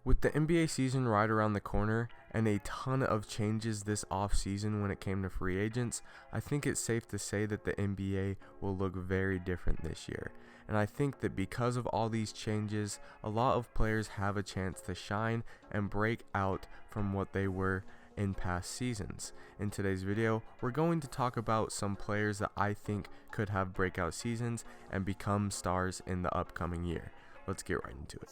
With the NBA season right around the corner and a ton of changes this offseason when it came to free agents, I think it's safe to say that the NBA will look very different this year. And I think that because of all these changes, a lot of players have a chance to shine and break out from what they were in past seasons. In today's video, we're going to talk about some players that I think could have breakout seasons and become stars in the upcoming year. Let's get right into it.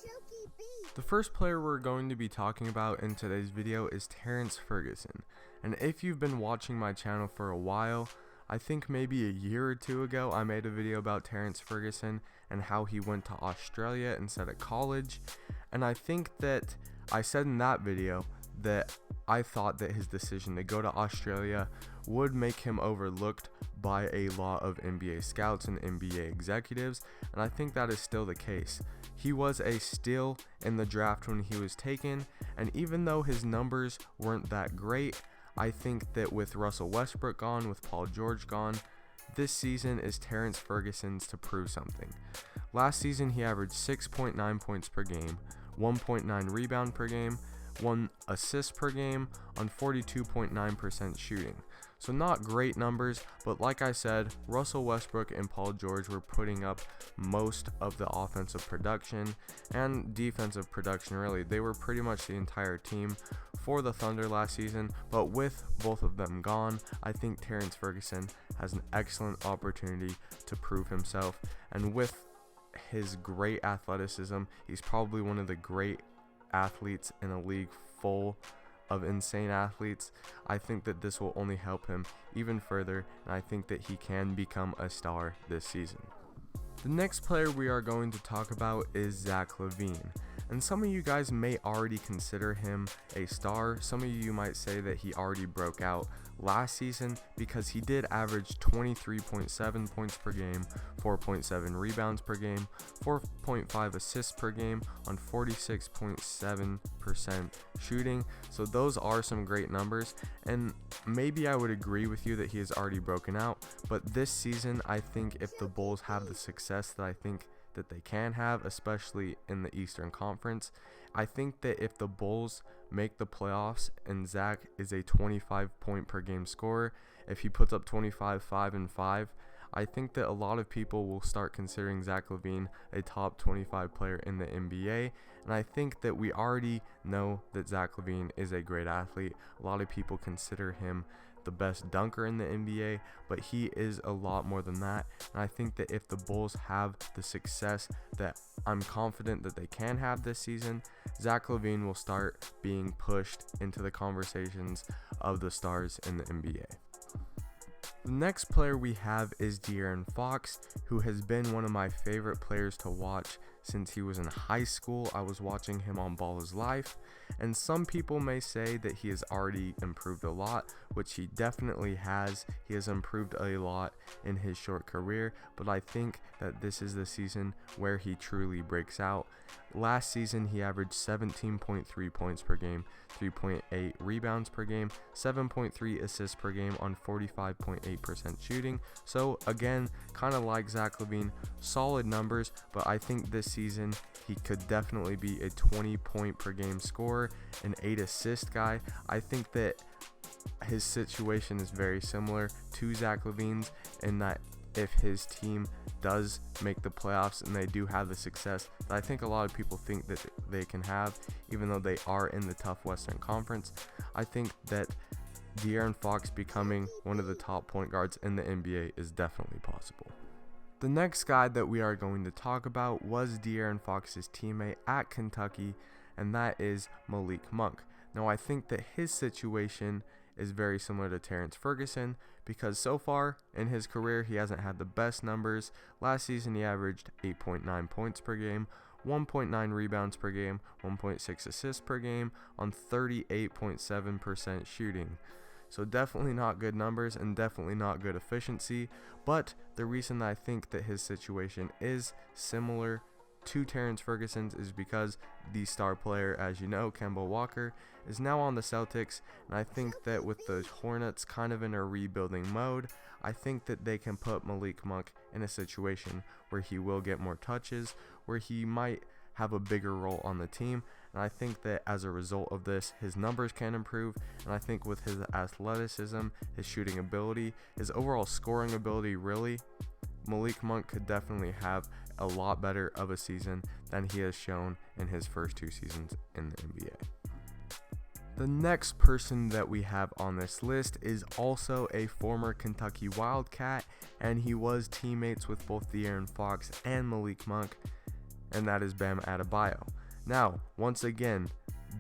The first player we're going to be talking about in today's video is Terrence Ferguson. And if you've been watching my channel for a while, I think maybe a year or two ago I made a video about Terrence Ferguson and how he went to Australia instead of college. And I think that I said in that video that I thought that his decision to go to Australia would make him overlooked by a lot of NBA scouts and NBA executives, and I think that is still the case. He was a steal in the draft when he was taken, and even though his numbers weren't that great, I think that with Russell Westbrook gone, with Paul George gone, this season is Terrence Ferguson's to prove something. Last season he averaged 6.9 points per game, 1.9 rebound per game, 1 assist per game on 42.9% shooting. So not great numbers, but like I said, Russell Westbrook and Paul George were putting up most of the offensive production and defensive production really. They were pretty much the entire team for the Thunder last season, but with both of them gone, I think Terrence Ferguson has an excellent opportunity to prove himself, and with his great athleticism, he's probably one of the great athletes in a league full of insane athletes. I think that this will only help him even further, and I think that he can become a star this season. The next player we are going to talk about is Zach LaVine, and some of you guys may already consider him a star. Some of you might say that he already broke out last season because he did average 23.7 points per game, 4.7 rebounds per game, 4.5 assists per game on 46.7% shooting. So those are some great numbers, and maybe I would agree with you that he has already broken out, but this season I think if the Bulls have the success that I think that they can have, especially in the Eastern Conference, I think that if the Bulls make the playoffs and Zach is a 25 point per game scorer, if he puts up 25, 5, and 5, I think that a lot of people will start considering Zach LaVine a top 25 player in the NBA, and I think that we already know that Zach LaVine is a great athlete. A lot of people consider him the best dunker in the NBA, but he is a lot more than that, and I think that if the Bulls have the success that I'm confident that they can have this season, Zach LaVine will start being pushed into the conversations of the stars in the NBA. The next player we have is De'Aaron Fox, who has been one of my favorite players to watch since he was in high school. I was watching him on Ball is Life, and some people may say that he has already improved a lot, which he definitely has. He has improved a lot in his short career, but I think that this is the season where he truly breaks out. Last season he averaged 17.3 points per game, 3.8 rebounds per game, 7.3 assists per game on 45.8% shooting. So again, kind of like Zach LaVine, solid numbers, but I think this season he could definitely be a 20 point per game scorer, an 8 assist guy. I think that his situation is very similar to Zach LaVine's in that if his team does make the playoffs and they do have the success that I think a lot of people think that they can have, even though they are in the tough Western Conference, I think that De'Aaron Fox becoming one of the top point guards in the NBA is definitely possible. The next guy that we are going to talk about was De'Aaron Fox's teammate at Kentucky, and that is Malik Monk. Now I think that his situation is very similar to Terrence Ferguson because so far in his career he hasn't had the best numbers. Last season he averaged 8.9 points per game, 1.9 rebounds per game, 1.6 assists per game on 38.7% shooting. So definitely not good numbers and definitely not good efficiency, but the reason that I think that his situation is similar to Terrence Ferguson's is because the star player, as you know, Kemba Walker, is now on the Celtics, and I think that with the Hornets kind of in a rebuilding mode, I think that they can put Malik Monk in a situation where he will get more touches, where he might have a bigger role on the team, And I think that as a result of this, his numbers can improve. And I think with his athleticism, his shooting ability, his overall scoring ability, really, Malik Monk could definitely have a lot better of a season than he has shown in his first 2 seasons in the NBA. The next person that we have on this list is also a former Kentucky Wildcat, and he was teammates with both De'Aaron Fox and Malik Monk, and that is Bam Adebayo. Now, once again,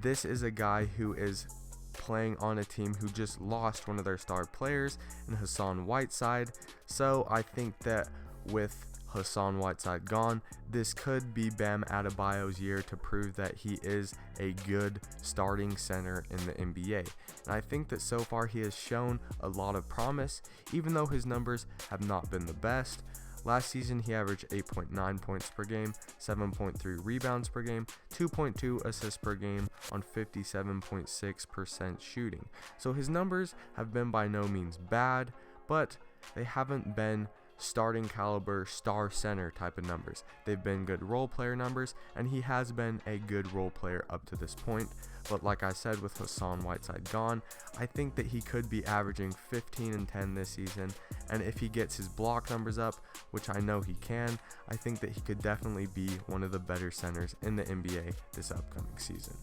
this is a guy who is playing on a team who just lost one of their star players in Hassan Whiteside, so I think that with Hassan Whiteside gone, this could be Bam Adebayo's year to prove that he is a good starting center in the NBA. And I think that so far he has shown a lot of promise, even though his numbers have not been the best. Last season, he averaged 8.9 points per game, 7.3 rebounds per game, 2.2 assists per game on 57.6% shooting. So his numbers have been by no means bad, but they haven't been starting caliber star center type of numbers. They've been good role player numbers, and he has been a good role player up to this point. But like I said, with Hassan Whiteside gone, I think that he could be averaging 15 and 10 this season, and if he gets his block numbers up, which I know he can, I think that he could definitely be one of the better centers in the NBA this upcoming season.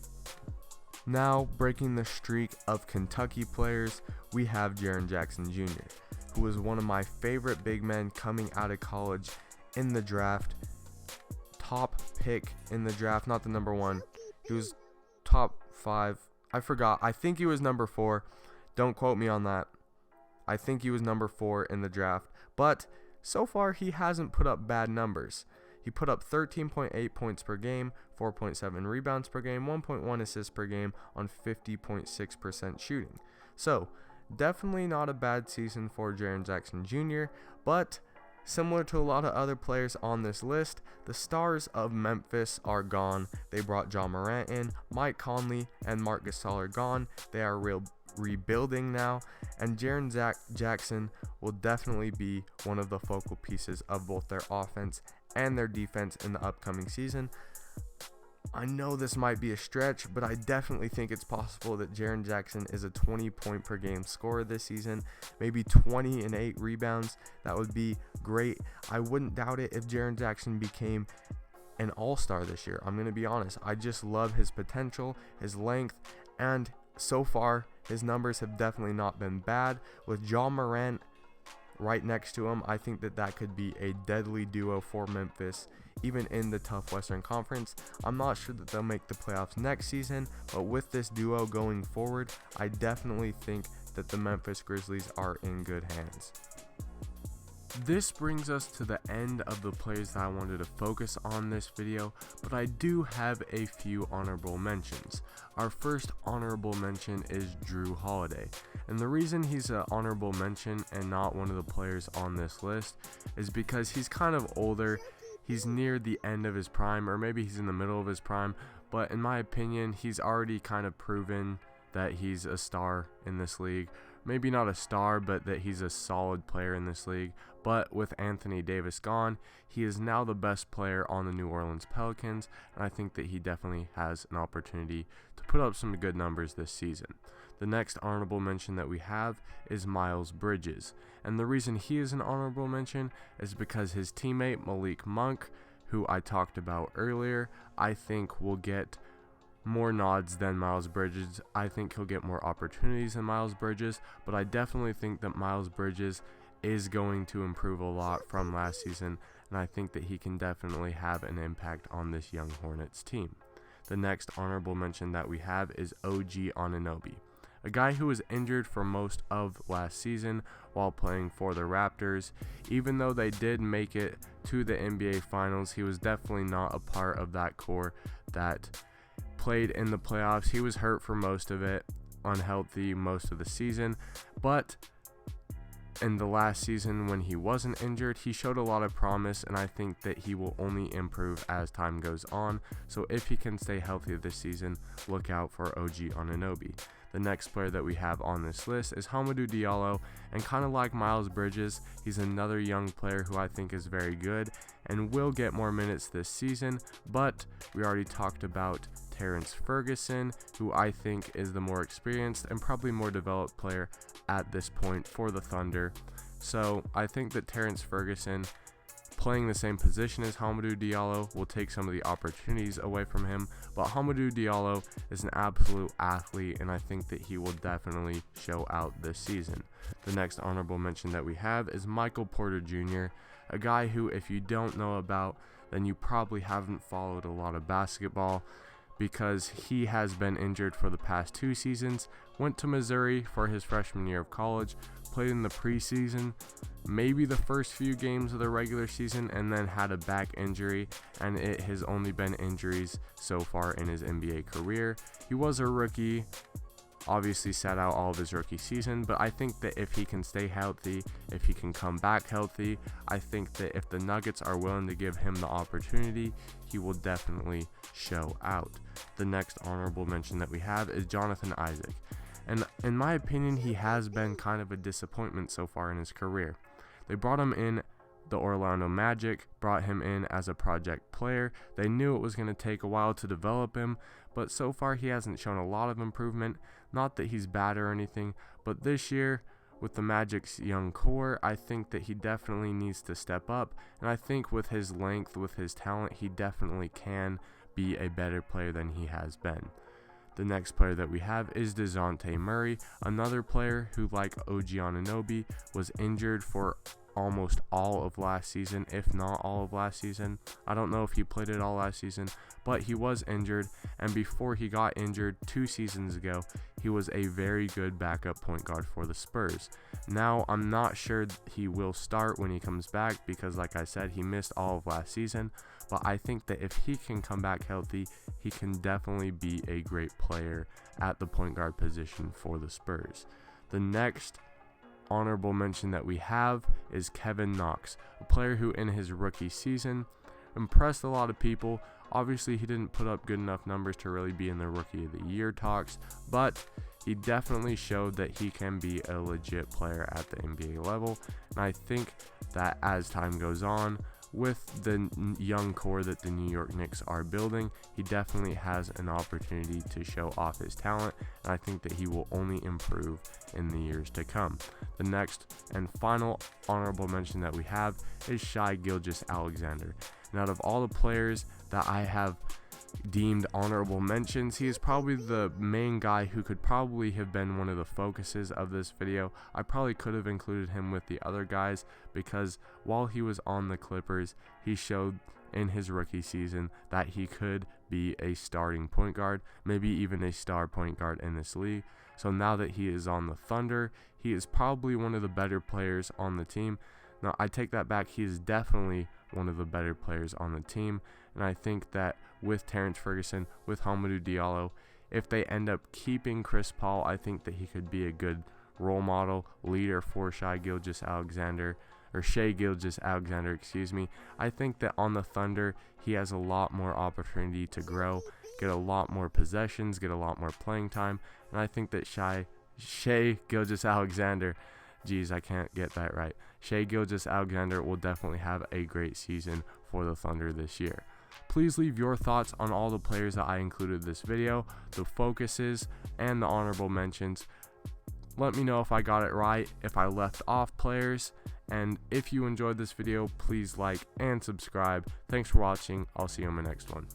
Now, breaking the streak of Kentucky players, we have Jaren Jackson Jr., who was one of my favorite big men coming out of college in the draft. Top pick in the draft, not the number 1. He was top 5. I forgot. I think he was number 4. Don't quote me on that. I think he was number 4 in the draft. But so far, he hasn't put up bad numbers. He put up 13.8 points per game, 4.7 rebounds per game, 1.1 assists per game on 50.6% shooting. So, definitely not a bad season for Jaren Jackson Jr., but similar to a lot of other players on this list, the stars of Memphis are gone. They brought Ja Morant in, Mike Conley and Marc Gasol are gone. They are rebuilding now, and Jaren Jackson will definitely be one of the focal pieces of both their offense and their defense in the upcoming season. I know this might be a stretch, but I definitely think it's possible that Jaren Jackson is a 20-point per game scorer this season, maybe 20 and 8 rebounds. That would be great. I wouldn't doubt it if Jaren Jackson became an all-star this year. I'm going to be honest. I just love his potential, his length, and so far, his numbers have definitely not been bad. With Ja Morant right next to him, I think that could be a deadly duo for Memphis, even in the tough Western Conference. I'm not sure that they'll make the playoffs next season, but with this duo going forward, I definitely think that the Memphis Grizzlies are in good hands. This brings us to the end of the players that I wanted to focus on this video, but I do have a few honorable mentions. Our first honorable mention is Jrue Holiday, and the reason he's an honorable mention and not one of the players on this list is because he's kind of older. He's near the end of his prime, or maybe he's in the middle of his prime, but in my opinion, he's already kind of proven that he's a star in this league. Maybe not a star, but that he's a solid player in this league. But with Anthony Davis gone, he is now the best player on the New Orleans Pelicans, and I think that he definitely has an opportunity to put up some good numbers this season. The next honorable mention that we have is Miles Bridges, and the reason he is an honorable mention is because his teammate Malik Monk, who I talked about earlier, I think will get more nods than Miles Bridges. I think he'll get more opportunities than Miles Bridges, but I definitely think that Miles Bridges is going to improve a lot from last season, and I think that he can definitely have an impact on this young Hornets team. The next honorable mention that we have is OG Anunoby, a guy who was injured for most of last season while playing for the Raptors. Even though they did make it to the NBA Finals, he was definitely not a part of that core that played in the playoffs. He was hurt for most of it, unhealthy most of the season, but in the last season when he wasn't injured, he showed a lot of promise, and I think that he will only improve as time goes on. So if he can stay healthy this season, look out for OG Anunoby. The next player that we have on this list is Hamidou Diallo, and kind of like Miles Bridges, he's another young player who I think is very good and will get more minutes this season, but we already talked about Terrence Ferguson, who I think is the more experienced and probably more developed player at this point for the Thunder. So I think that Terrence Ferguson, playing the same position as Hamidou Diallo, will take some of the opportunities away from him, but Hamidou Diallo is an absolute athlete, and I think that he will definitely show out this season. The next honorable mention that we have is Michael Porter Jr., a guy who, if you don't know about, then you probably haven't followed a lot of basketball, because he has been injured for the past 2 seasons, went to Missouri for his freshman year of college, played in the preseason, maybe the first few games of the regular season, and then had a back injury, and it has only been injuries so far in his NBA career. He was a rookie, obviously sat out all of his rookie season, but I think that if he can stay healthy, if he can come back healthy, I think that if the Nuggets are willing to give him the opportunity, he will definitely show out. The next honorable mention that we have is Jonathan Isaac. And in my opinion, he has been kind of a disappointment so far in his career. They brought him in, the Orlando Magic brought him in as a project player. They knew it was going to take a while to develop him, but so far he hasn't shown a lot of improvement. Not that he's bad or anything, but this year with the Magic's young core, I think that he definitely needs to step up, and I think with his length, with his talent, he definitely can be a better player than he has been. The next player that we have is DeJounte Murray, another player who, like OG Anunoby, was injured for almost all of last season, if not all of last season. I don't know if he played it all last season, but he was injured, and before he got injured 2 seasons ago, he was a very good backup point guard for the Spurs. Now, I'm not sure he will start when he comes back because, like I said, he missed all of last season, but I think that if he can come back healthy, he can definitely be a great player at the point guard position for the Spurs. The next honorable mention that we have is Kevin Knox, a player who in his rookie season impressed a lot of people. Obviously, he didn't put up good enough numbers to really be in the Rookie of the Year talks, but he definitely showed that he can be a legit player at the NBA level, and I think that as time goes on, with the young core that the New York Knicks are building, he definitely has an opportunity to show off his talent, and I think that he will only improve in the years to come. The next and final honorable mention that we have is ShaiGilAlexander. And out of all the players that I have deemed honorable mentions, he is probably the main guy who could probably have been one of the focuses of this video. I probably could have included him with the other guys because while he was on the Clippers, he showed in his rookie season that he could be a starting point guard, maybe even a star point guard in this league. So now that he is on the Thunder, he is probably one of the better players on the team. Now, I take that back. He is definitely one of the better players on the team. And I think that with Terrence Ferguson, with Hamidou Diallo, if they end up keeping Chris Paul, I think that he could be a good role model, leader for ShaiGilAlexander, excuse me. I think that on the Thunder, he has a lot more opportunity to grow, get a lot more possessions, get a lot more playing time. And I think that ShaiGilAlexander, geez, I can't get that right. ShaiGilAlexander will definitely have a great season for the Thunder this year. Please leave your thoughts on all the players that I included in this video, the focuses, and the honorable mentions. Let me know if I got it right, if I left off players, and if you enjoyed this video, please like and subscribe. Thanks for watching. I'll see you on my next one.